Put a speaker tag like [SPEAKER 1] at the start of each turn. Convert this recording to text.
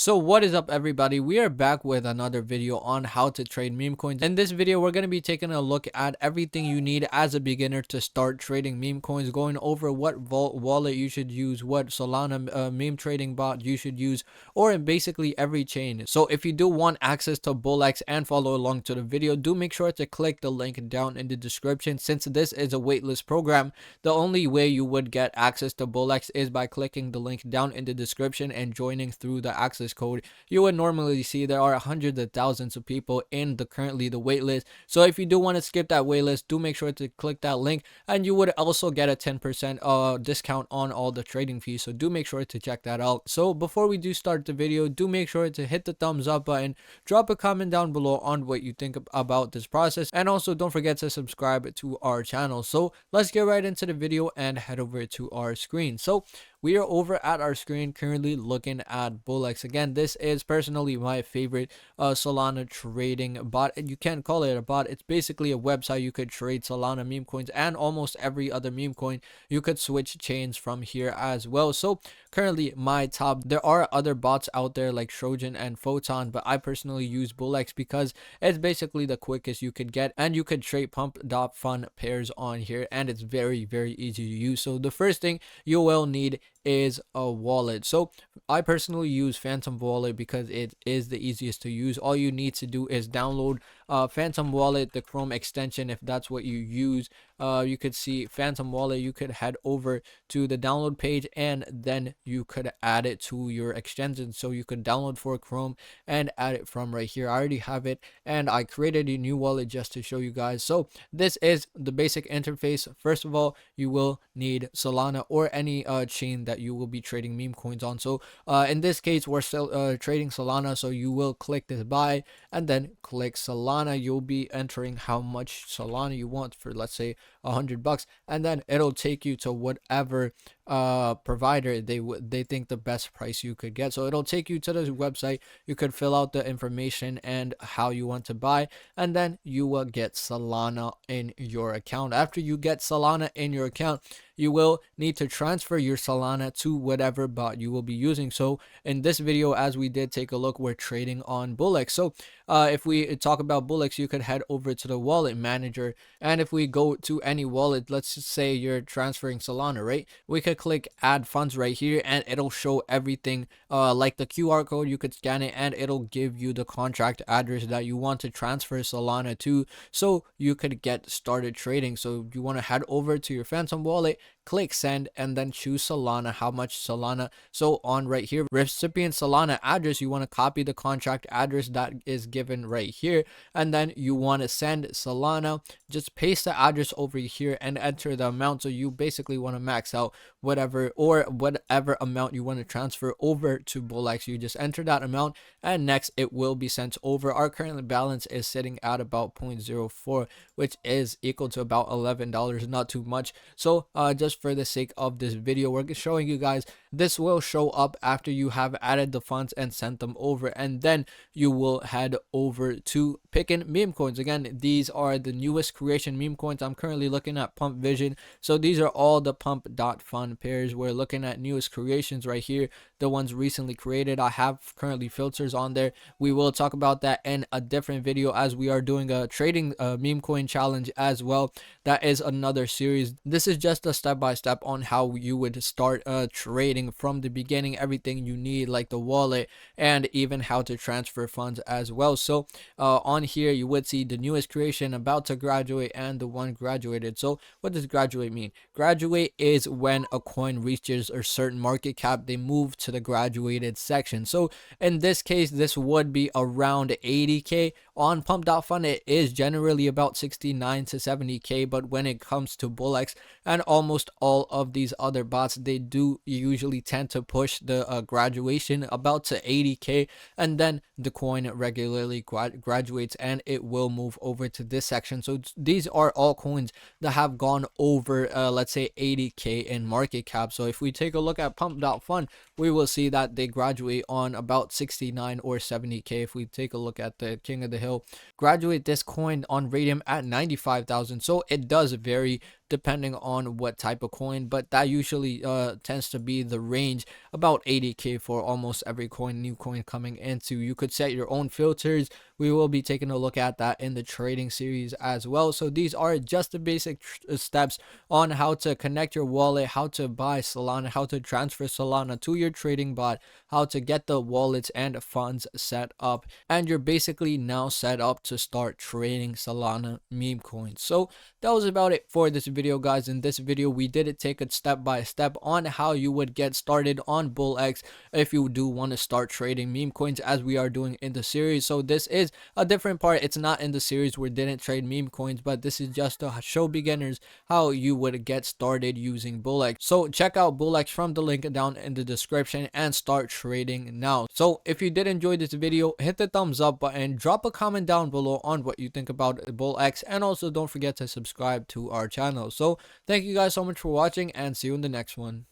[SPEAKER 1] So what is up, everybody? We are back with another video on how to trade meme coins. In this video, we're going to be taking a look at everything you need as a beginner to start trading meme coins, going over what wallet you should use, what Solana meme trading bot you should use, or in basically every chain. So if you do want access to Bullex and follow along to the video, do make sure to click the link down in the description. Since this is a waitlist program, the only way you would get access to Bullex is by clicking the link down in the description and joining through the access code. You would normally see there are hundreds of thousands of people in currently the waitlist. So if you do want to skip that waitlist, do make sure to click that link, and you would also get a 10% discount on all the trading fees. So do make sure to check that out. So before we do start the video, do make sure to hit the thumbs up button, drop a comment down below on what you think about this process, and also don't forget to subscribe to our channel. So let's get right into the video and head over to our screen. So we are over at our screen currently looking at Bullex. Again, this is personally my favorite Solana trading bot. And you can't call it a bot. It's basically a website. You could trade Solana meme coins and almost every other meme coin. You could switch chains from here as well. So currently my top, there are other bots out there like Trojan and Photon, but I personally use Bullex because it's basically the quickest you could get, and you could trade pump.fun pairs on here, and it's very easy to use. So the first thing you will need is a wallet. So I personally use Phantom Wallet because it is the easiest to use. All you need to do is download Phantom Wallet, the Chrome extension, if that's what you use. You could see Phantom Wallet. You could head over to the download page, and then you could add it to your extension. So you could download for Chrome and add it from right here. I already have it, and I created a new wallet just to show you guys. So this is the basic interface. First of all, you will need Solana or any chain that you will be trading meme coins on. So in this case, we're still trading Solana, so you will click this buy and then click Solana. You'll be entering how much Solana you want for, let's say, $100, and then it'll take you to whatever provider they think the best price you could get. So it'll take you to the website. You could fill out the information and how you want to buy, and then you will get Solana in your account. After you get Solana in your account, you will need to transfer your Solana to whatever bot you will be using. So in this video, as we did take a look, we're trading on Bullex. So if we talk about Bullex, you could head over to the wallet manager, and if we go to any wallet, let's just say you're transferring Solana, right? We could click add funds right here, and it'll show everything like the QR code. You could scan it, and it'll give you the contract address that you want to transfer Solana to, so you could get started trading. So you want to head over to your Phantom wallet, click send, and then choose Solana, how much Solana. So on right here, recipient Solana address, you want to copy the contract address that is given right here, and then you want to send Solana. Just paste the address over here and enter the amount. So you basically want to max out whatever amount you want to transfer over to Bullex. You just enter that amount, and next it will be sent over. Our current balance is sitting at about 0.04, which is equal to about $11, not too much. So just for the sake of this video, we're showing you guys this will show up after you have added the funds and sent them over, and then you will head over to picking meme coins. Again, these are the newest creation meme coins. I'm currently looking at Pump Vision, so these are all the pump.fun pairs. We're looking at newest creations right here, the ones recently created. I have currently filters on there. We will talk about that in a different video, as we are doing a trading meme coin challenge as well. That is another series. This is just a step-by-step on how you would start trading from the beginning, everything you need like the wallet, and even how to transfer funds as well. So on here you would see the newest creation, about to graduate, and the one graduated. So what does graduate mean? Graduate is when a coin reaches a certain market cap, they move to the graduated section. So in this case, this would be around 80k. On pump.fun, it is generally about 69 to 70k, but when it comes to Bullex and almost all of these other bots, they do usually tend to push the graduation about to 80k, and then the coin regularly graduates and it will move over to this section. So these are all coins that have gone over let's say 80k in market cap. So if we take a look at pump.fun, we will see that they graduate on about 69 or 70k. If we take a look at the King of the Hill, graduate this coin on Radium at 95,000. So it does vary depending on what type of coin, but that usually tends to be the range, about 80k for almost every new coin coming into. You could set your own filters. We will be taking a look at that in the trading series as well. So these are just the basic steps on how to connect your wallet, how to buy Solana, how to transfer Solana to your trading bot, how to get the wallets and funds set up, and you're basically now set up to start trading Solana meme coins. So that was about it for this video, guys. In this video, we did take it step by step on how you would get started on BullX if you do want to start trading meme coins, as we are doing in the series. So this is a different part. It's not in the series, we didn't trade meme coins, but this is just to show beginners how you would get started using BullX. So check out BullX from the link down in the description and start trading now. So if you did enjoy this video, hit the thumbs up button, drop a comment down below on what you think about BullX, and also don't forget to subscribe to our channel. So thank you guys so much for watching, and see you in the next one.